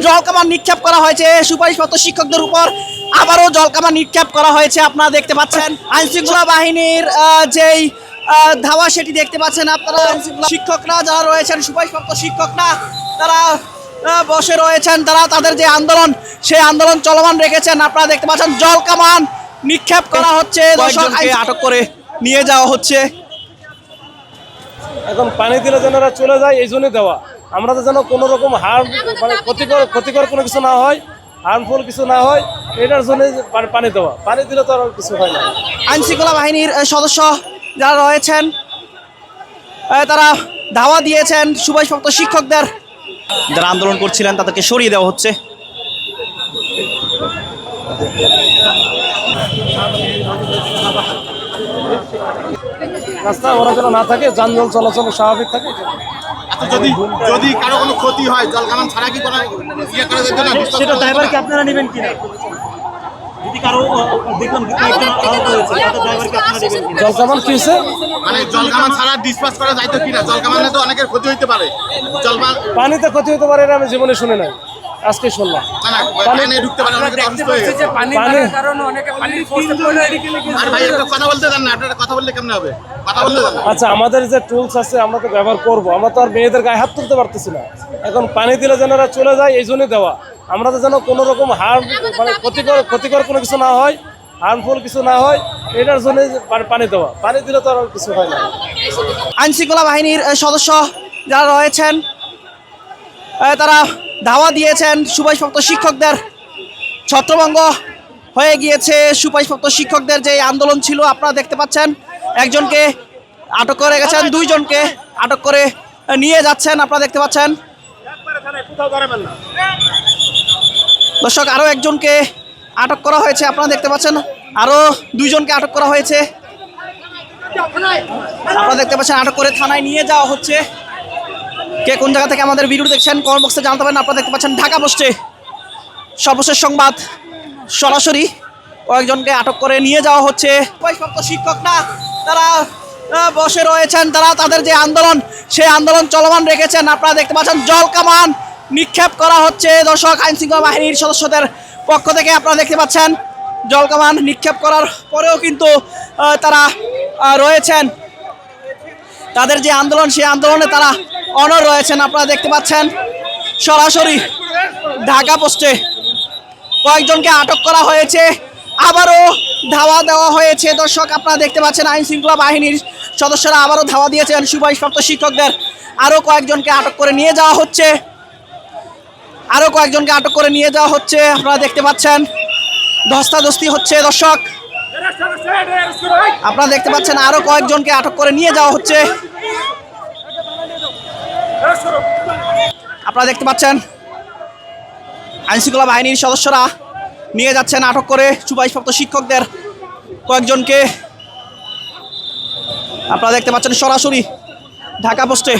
জলকামান নিক্ষেপ করা হয়েছে সুপারিশপ্রাপ্ত শিক্ষকদের উপর। আবারও জলকামান নিক্ষেপ করা হয়েছে, আপনারা দেখতে পাচ্ছেন। আইনশৃঙ্খলা বাহিনীর যেই ধাওয়া সেটি দেখতে পাচ্ছেন আপনারা। শিক্ষকরা যারা রয়েছেন, সুপারিশপ্রাপ্ত শিক্ষকরা, তারা বসে রয়েছেন। তারা তাদের যে আন্দোলন, সেই আন্দোলন চলমান রেখেছেন। আপনারা দেখতে পাচ্ছেন জলকামান নিক্ষেপ করা হচ্ছে, দর্শককে আটক করে নিয়ে যাওয়া হচ্ছে। এখন পানি দিলে যেন চলে যায়, এই জন্যই দেওয়া। আমরা তো যেন কোনো রকম মানে ক্ষতিকর কোনো কিছু না হয়, হার্মফুল কিছু না হয়, এটার জন্য পানি দেওয়া। পানি দিলে তো আর কিছু হয় না। আইনশৃঙ্খলা বাহিনীর সদস্য যারা রয়েছেন, তারা ধাওয়া দিয়েছেন সুপারিশপ্রাপ্ত শিক্ষকদের। যারা আন্দোলন করছিলেন তাদেরকে সরিয়ে দেওয়া হচ্ছে। রাস্তা ওরা যেন না থাকে, যানজট চলাচল স্বাভাবিক থাকে। যদি যদি কারো কোনো ক্ষতি হয়, জলকামান ছাড়া কি কোনো ইয়ে করা যেত না? সেটা ড্রাইভার কি আপনারা নেবেন কিনা? যদি কারো দেখলাম কয়েকজন আহত হয়েছে, তাদের ড্রাইভারকে আপনারা নেবেন কিনা? জলকামান কি হয়েছে? মানে জলকামান ছাড়া ডিসপাস করা যাইতো কিনা? জলকামানে তো অনেকের ক্ষতি হইতে পারে। পানিতে ক্ষতি হতে পারে, এটা আমি জীবনে শুনে নাই, আজকে শুনলাম। পানি ঢুকতে পারে, অনেকে অসুস্থ হয়ে গেছে। আর ভাই একটা কথা বলতে জান না, আপনারা কথা বললে কেমন হবে? কথা বলতে জান না। আচ্ছা, আমাদের যে টুলস আছে আমরা তো ব্যবহার করবো। আমরা তো আর মেয়েদের গায়ে হাত তুলতে পারতেছি না। এখন পানি দিলে যেন চলে যায়, এই জন্যই দেওয়া। আমরা তো যেন কোনো রকম মানে ক্ষতিকর কোনো কিছু না হয়, হার্মফুল কিছু না হয়, এটার জন্য পানি দেওয়া। পানি দিলে তো আর কিছু হয় না। আইনশৃঙ্খলা বাহিনীর সদস্য যারা রয়েছেন, তারা ধাওয়া দিয়েছেন সুপারিশপ্রাপ্ত শিক্ষকদের। ছত্রভঙ্গ হয়ে গিয়েছে সুপারিশপ্রাপ্ত শিক্ষকদের যে আন্দোলন ছিল। আপনারা দেখতে পাচ্ছেন একজনকে আটক করে গেছেন, দুইজনকে আটক করে নিয়ে যাচ্ছেন। আপনারা দেখতে পাচ্ছেন দর্শক, আরো একজনকে আটক করা হয়েছে। আপনারা দেখতে পাচ্ছেন আরো দুইজনকে আটক করা হয়েছে। আপনারা দেখতে পাচ্ছেন আটক করে থানায় নিয়ে যাওয়া হচ্ছে। কে কোন জায়গা থেকে আমাদের ভিডিও দেখছেন কমেন্ট বক্সে জানাতে পারেন। আপনারা দেখতে পাচ্ছেন ঢাকা পোস্টে সর্বশেষ সংবাদ, সরাসরি কয়েকজনকে আটক করে নিয়ে যাওয়া হচ্ছে। সুপারিশপ্রাপ্ত শিক্ষকরা তারা বসে রয়েছেন। তারা তাদের যে আন্দোলন, সেই আন্দোলন চলমান রেখেছেন। আপনারা দেখতে পাচ্ছেন জলকামান নিক্ষেপ করা হচ্ছে। দর্শক, আইনশৃঙ্খলা বাহিনীর সদস্যদের পক্ষ থেকে আপনারা দেখতে পাচ্ছেন জলকামান নিক্ষেপ করার পরেও কিন্তু তারা রয়েছেন। তাদের যে আন্দোলন, সেই আন্দোলনে তারা অনড় রয়েছেন। আপনারা দেখতে পাচ্ছেন সরাসরি ঢাকা পোস্টে কয়েকজনকে আটক করা হয়েছে, আবারও ধাওয়া দেওয়া হয়েছে। দর্শক, আপনারা দেখতে পাচ্ছেন আইনশৃঙ্খলা বাহিনীর সদস্যরা আবারও ধাওয়া দিয়েছেন সুপারিশপ্রাপ্ত শিক্ষকদের। আরও কয়েকজনকে আটক করে নিয়ে যাওয়া হচ্ছে, আরও কয়েকজনকে আটক করে নিয়ে যাওয়া হচ্ছে। আপনারা দেখতে পাচ্ছেন ধস্তাধস্তি হচ্ছে। দর্শক, আপনারা দেখতে পাচ্ছেন আরো কয়েকজনকে আটক করে নিয়ে যাওয়া হচ্ছে। আপনারা দেখতে পাচ্ছেন আইনশৃঙ্খলা বাহিনীর সদস্যরা নিয়ে যাচ্ছেন আটক করে সুপারিশপ্রাপ্ত শিক্ষকদের কয়েকজনকে। আপনারা দেখতে পাচ্ছেন সরাসরি ঢাকা পোস্টে।